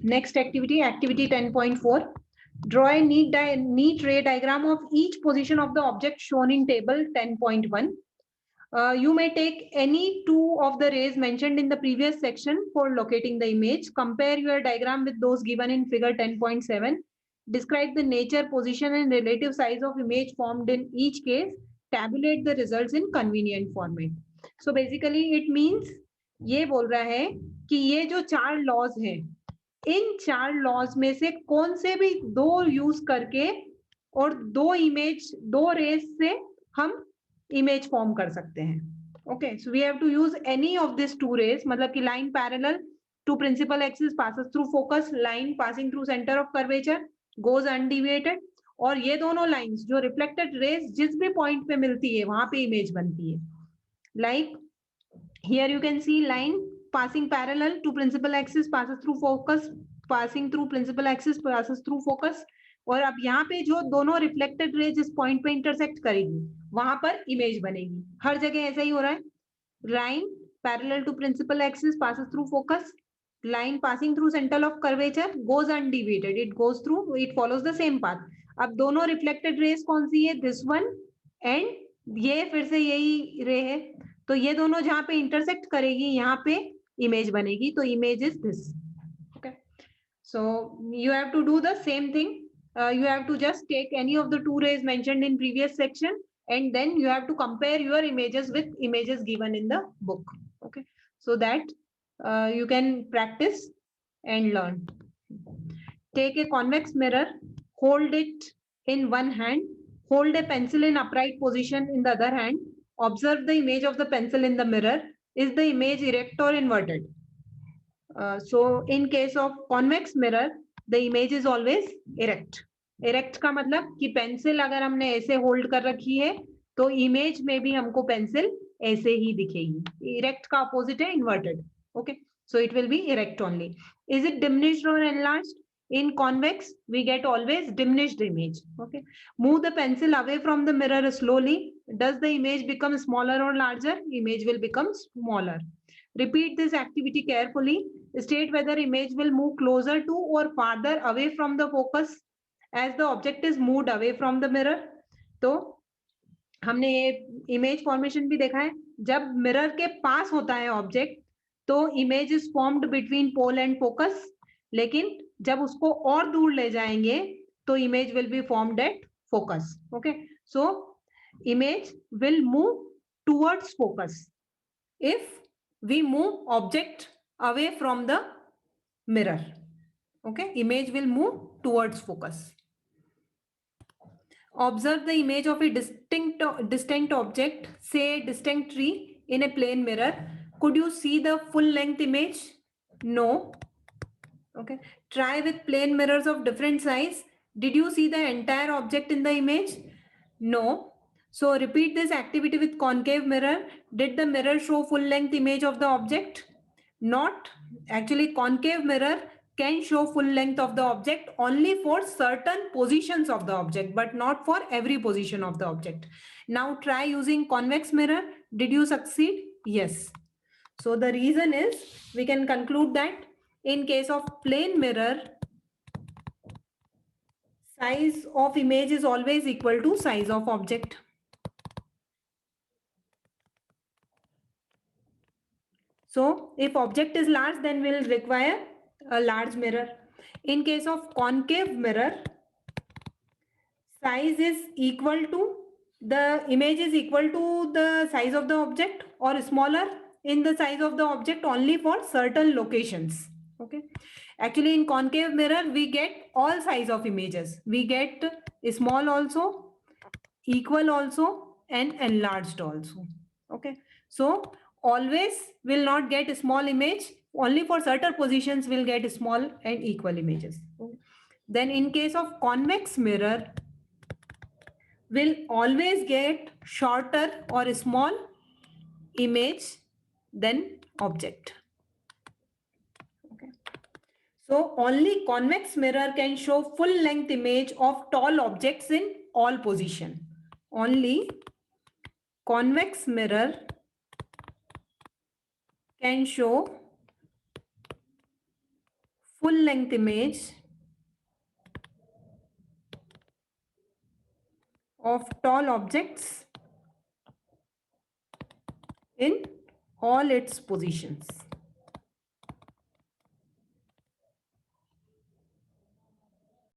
Next activity, activity 10.4. Draw a neat ray diagram of each position of the object shown in table 10.1. You may take any two of the rays mentioned in the previous section for locating the image. Compare your diagram with those given in figure 10.7. Describe the nature, position and relative size of image formed in each case. Tabulate the results in convenient format. So basically it means ये बोल रहा है कि ये जो चार laws हैं, इन चार लॉज में से कौन से भी दो यूज करके और दो रेस से हम इमेज फॉर्म कर सकते हैं. Okay, so we have to use any of this two rays. मतलब कि line parallel to principal axis passes through focus, line passing through centre of curvature goes undeviated. और ये दोनों लाइंस जो रिफ्लेक्टेड रेस जिस भी पॉइंट पे मिलती है वहां पे इमेज बनती है. Like here you can see line passing parallel to principal axis passes through focus, passing through principal axis passes through focus. और अब यहाँ पे जो दोनों रिफ्लेक्टेड रे जिस पॉइंट पे इंटरसेक्ट करेगी वहां पर इमेज बनेगी. हर जगह ऐसा ही हो रहा है. Line parallel to principal axis passes through focus, line passing through center of curvature goes undeviated, it goes through, it follows the same path. अब दोनों रिफ्लेक्टेड रेस कौन सी है? दिस वन एंड ये फिर से यही रे है. तो ये दोनों जहां पे इंटरसेक्ट करेगी यहाँ पे इमेज बनेगी. तो image is this. Okay, so you have to do the same thing. You have to just take any of the two rays mentioned in previous section and then you have to compare your images with images given in the book. Okay, so that you can practice and learn. Take a convex mirror, hold it in one hand, hold a pencil in upright position in the other hand. Observe the image of the pencil in the mirror. Is the image erect or inverted? So in case of convex mirror, the image is always erect. Erect का मतलब कि pencil अगर हमने ऐसे hold कर रखी है तो इमेज में भी हमको पेंसिल ऐसे ही दिखेगी. इरेक्ट का अपोजिट है inverted. Okay, so it will be erect only. Is it diminished or enlarged? In convex, we get always diminished image. Okay, move the pencil away from the mirror slowly. Does the image become smaller or larger? Image will become smaller. Repeat this activity carefully. State whether image will move closer to or farther away from the focus as the object is moved away from the mirror. तो हमने ये image formation भी देखा है. जब mirror के पास होता है ऑब्जेक्ट तो image is formed between pole and focus. लेकिन जब उसको और दूर ले जाएंगे तो image will be formed at focus. Okay, so image will move towards focus if we move object away from the mirror. Okay, image will move towards focus. Observe the image of a distinct object, say a distinct tree in a plane mirror. Could you see the full length image? No. Okay, try with plane mirrors of different size. Did you see the entire object in the image? No. So repeat this activity with concave mirror. Did the mirror show full length image of the object? Not. Actually, concave mirror can show full length of the object only for certain positions of the object, but not for every position of the object. Now try using convex mirror. Did you succeed? Yes. So the reason is, we can conclude that in case of plane mirror, size of image is always equal to size of object. So if object is large, then we'll require a large mirror. In case of concave mirror, size is equal to, the image is equal to the size of the object or smaller in the size of the object only for certain locations. Okay, actually in concave mirror we get all size of images. We get small also, equal also and enlarged also. Okay, so always will not get small image, only for certain positions will get small and equal images. Okay. Then in case of convex mirror, will always get shorter or small image than object. Okay. So only convex mirror can show full length image of tall objects in all position. Only convex mirror can show full length image of tall objects in all its positions.